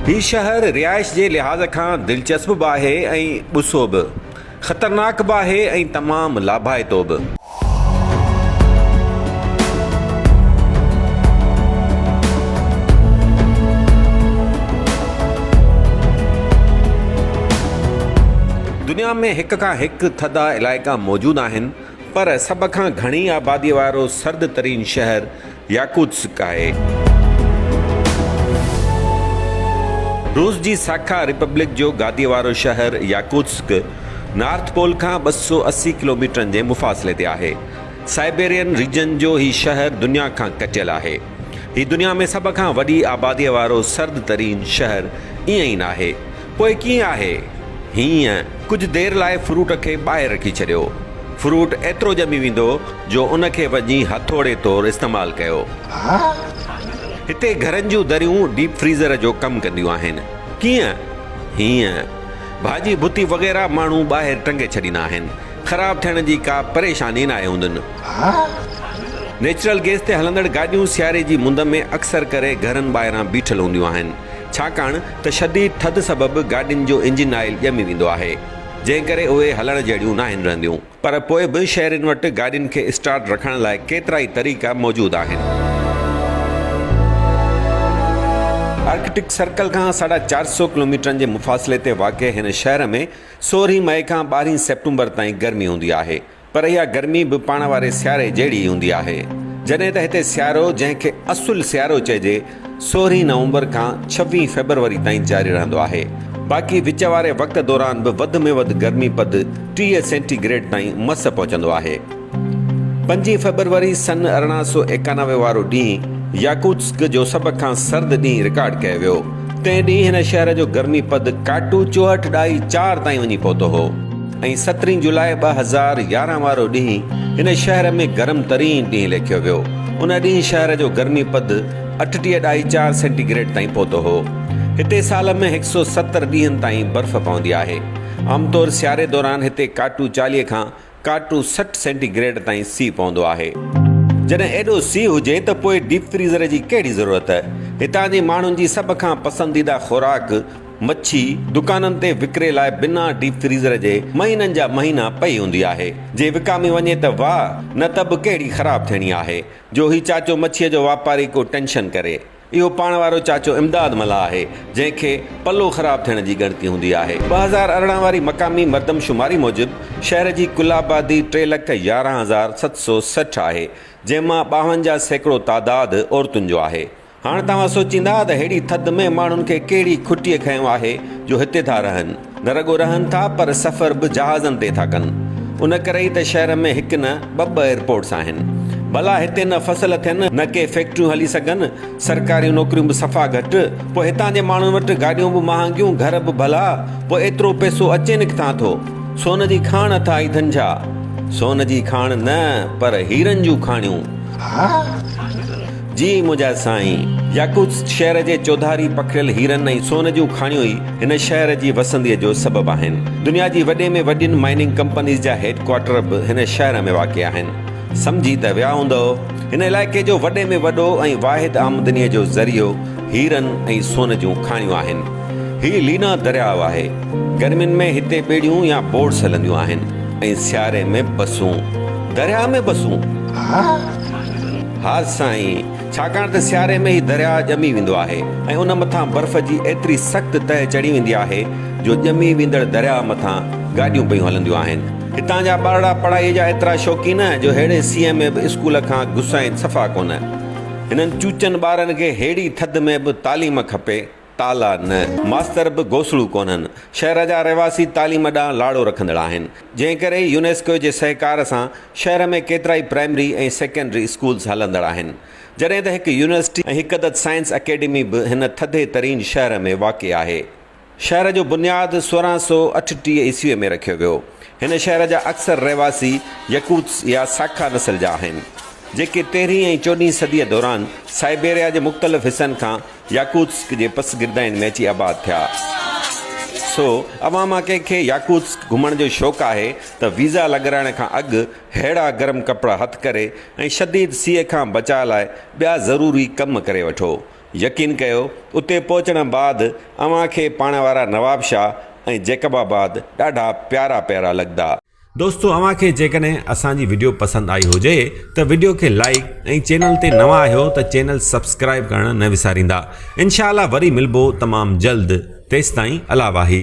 ही शहर रिहाइश जे लिहाज़ खां दिलचस्प बि आहे ऐं ॿुसो बि, ख़तरनाक बि आहे ऐं तमामु लाभाइतो बि। दुनिया में हिक खां हिकु थधा इलाइक़ा मौजूदु आहिनि, पर सभ खां घणी आबादीअ वारो सर्द तरीन शहर याकुत्स्क आहे। रूस जी साखा रिपब्लिक जो गादीअ वारो शहर याकुत्स्क नॉर्थ पोल खां 280 किलोमीटरनि जे मुफ़ासिले ते आहे। साइबेरियन रीजन जो ही शहर दुनिया खां कटियल आहे। ही दुनिया में सभ खां वॾी आबादीअ वारो सर्द तरीन शहर ईअं ई न आहे। पोइ कीअं आहे? हीअं कुझु देरि लाइ फ्रूट खे ॿाहिरि रखी छॾियो। फ्रूट एतिरो ॼमी वेंदो जो उनखे वञी हथोड़े तौरु इस्तेमालु कयो। हिते घरनि जूं दरियूं डीप फ्रीज़र जो कमु कंदियूं आहिनि। कीअं? हीअं भाॼी भुती वग़ैरह माण्हू ॿाहिरि टंगे छॾींदा आहिनि। ख़राबु थियण जी का परेशानी न आहे हूंदनि। नेचुरल गैस ते हलंदड़ गाॾियूं सियारे जी मुंद में अक्सर करे घरनि ॿाहिरां बीठल हूंदियूं आहिनि, छाकाणि त शदीद थधि सबबु गाॾियुनि जो इंजिन ऑयल ॼमी वेंदो आहे, जंहिं करे उहे हलण जहिड़ियूं न आहिनि रहंदियूं। पर पोइ बि शहरनि वटि गाॾियुनि खे स्टार्ट रखण लाइ केतिरा ई तरीक़ा मौजूदु आहिनि। आर्कटिक सर्कल खां 450 किलोमीटरनि जे मुफ़ासिले ते वाक़िअ हिन शहर में 16 मई खां 12 सेप्टेम्बर ताईं गर्मी हूंदी आहे, पर इहा गर्मी बि पाण वारे सियारे जहिड़ी हूंदी आहे। जॾहिं त हिते सियारो, जंहिंखे असुल सियारो चइजे, 16 नवंबर खां 26 फेबरवरी ताईं जारी रहंदो आहे। बाक़ी विच वारे वक़्त दौरान बि वधि में वधि गर्मी पद 30 सेंटीग्रेड ताईं मस पहुचंदो आहे। 5 फेबरवरी सन 1891 वारो ॾींहुं याकुत्स्क जो सभ खां सर्द ॾींहुं रिकॉर्ड कयो वियो। तंहिं ॾींहुं हिन शहर जो गर्मी पद काटू 64.4 ताईं वञी पहुतो हो ऐं 17 जुलाई 2011 वारो ॾींहुं हिन शहर में गरम तरीन ॾींहुं लिखियो वियो। उन ॾींहुं शहर जो गर्मी पद 38.4 सेंटीग्रेड ताईं पहुतो हो। हिते साल में 170 ॾींहंनि ताईं बर्फ़ पवंदी आहे। आमतौरु सियारे दौरान हिते काटू 40 खां काटू 60 सेंटीग्रेड ताईं सीउ पवंदो आहे। जॾहिं एॾो सीउ हुजे त पोइ डीप फ्रीज़र जी कहिड़ी ज़रूरत? हितां जे माण्हुनि जी सभ खां पसंदीदा खुराक मच्छी दुकाननि ते विकिरे लाइ बिना डीप फ्रीज़र जे महीननि जा महीना पई हूंदी आहे। जे विकामी वञे त वाह, न त बि कहिड़ी ख़राबु थियणी आहे जो ही चाचो मच्छीअ जो वापारी को टेंशन करे। इहो पाण वारो चाचो इमदाद मला आहे, जंहिंखे पलो ख़राबु थियण जी ॻणती हूंदी आहे। 2018 वारी मक़ामी मर्दमशुमारी मूजिबि शहर जी कुल आबादी 3,11,760 आहे, जंहिंमां 52% तादाद औरतुनि जो आहे। हाणे तव्हां सोचींदा त हेॾी थधि में माण्हुनि खे कहिड़ी खुटीअ खंयो आहे जो हिते था रहनि। न रुॻो रहनि था, पर सफ़र बि जहाज़नि ते था कनि। उन करे ई त शहर में हिकु न ॿ एयरपोर्ट्स आहिनि। भला हिते न फसल थियनि, न के फैक्ट्रियूं हली सघनि, सरकारी नौकरियूं बि सफ़ा घटि, पोइ हितां जे माण्हुनि वटि गाॾियूं बि महांगियूं, घर बि भला, पोइ एतिरो पैसो अचे न किथां थो? सोन जी खाण अथा ई धंजा। सोन जी खाण न, पर हीरनि जूं खाणियूं। जी मुंहिंजा साईं, याकुत्स्क शहर जे चौधारी पखिड़ियल हीरनि ऐं सोन जूं खाणियूं ई हिन शहर जी वसंदीअ जो सबबु आहिनि। दुनिया जी वॾे में वॾियुनि माइनिंग कंपनीज़ जा हेडक्वार्टर बि हिन शहर में वाक़िअ आहिनि। सम्झी त विया हूंदव, हिन इलाइक़े जो वॾे में वॾो ऐं वाहिद आमदनीअ जो ज़रियो हीरनि ऐं सोन जूं खाणियूं आहिनि। हीउ लीना दरियाउ आहे। गर्मियुनि में हिते ॿेड़ियूं या बोट्स हलंदियूं आहिनि ऐं सियारे में बसूं। दरिया में बसूं? हा साईं, छाकाणि त सियारे में ई दरिया ॼमी वेंदो आहे ऐं उन मथां बर्फ़ जी एतिरी सख़्तु तह चढ़ी वेंदी आहे जो ॼमी वेंदड़ दरिया मथां गाॾियूं पियूं हलंदियूं आहिनि। हितां जा ॿारड़ा पढ़ाईअ जा एतिरा शौक़ीन जो हेड़े सीअ में बि स्कूल खां गुसाइनि सफ़ा कोन। हिननि चूचनि ॿारनि खे हेड़ी थधि में बि तालीम खपे, ताला न। मास्तर बि घोसड़ू कोन्हनि। शहर जा रहवासी तालीम ॾांहुं लाड़ो रखंदड़ आहिनि, जंहिं करे यूनेस्को जे सहकार सां शहर में केतिरा ई प्राइमरी ऐं सेकेंडरी स्कूल्स हलंदड़ आहिनि। जॾहिं त हिकु यूनिवर्सिटी ऐं हिकु साइंस अकेडमी बि हिन थधे तरीन शहर में वाक़िअ आहे। शहर जो बुनियादु 1638 ईस्वीअ में रखियो वियो। हिन शहर जा अक्सर रहवासी याकुत्स्क या साखा नस्ल जा आहिनि, जेके 13हीं ऐं 14हीं सदीअ दौरान साइबेरिया जे मुख़्तलिफ़ हिसनि खां याकुत्स्क जे पसगिरदाइन में अची आबाद थिया। सो अवां मां कंहिंखे याकुत्स्क घुमण जो शौक़ु आहे त वीज़ा लॻाइण खां अॻु हेड़ा गरम कपिड़ा हथ करे ऐं शदीद सीअ खां बचाव लाइ ॿिया ज़रूरी कम करे वठो। यकीन कयो उते पहुचण बाद अव्हां खे पाण वारा नवाब शाह ऐं जैकबाबाद ॾाढा प्यारा प्यारा लॻंदा। दोस्तो अव्हां खे जेकॾहिं असांजी वीडियो पसंदि आई हुजे त वीडियो खे लाइक ऐं चैनल ते नवां आहियो त चैनल सब्सक्राइब करणु न विसारींदा। इंशाअल्लाह वरी मिलबो तमामु जल्द। तेसिताईं अला वाही।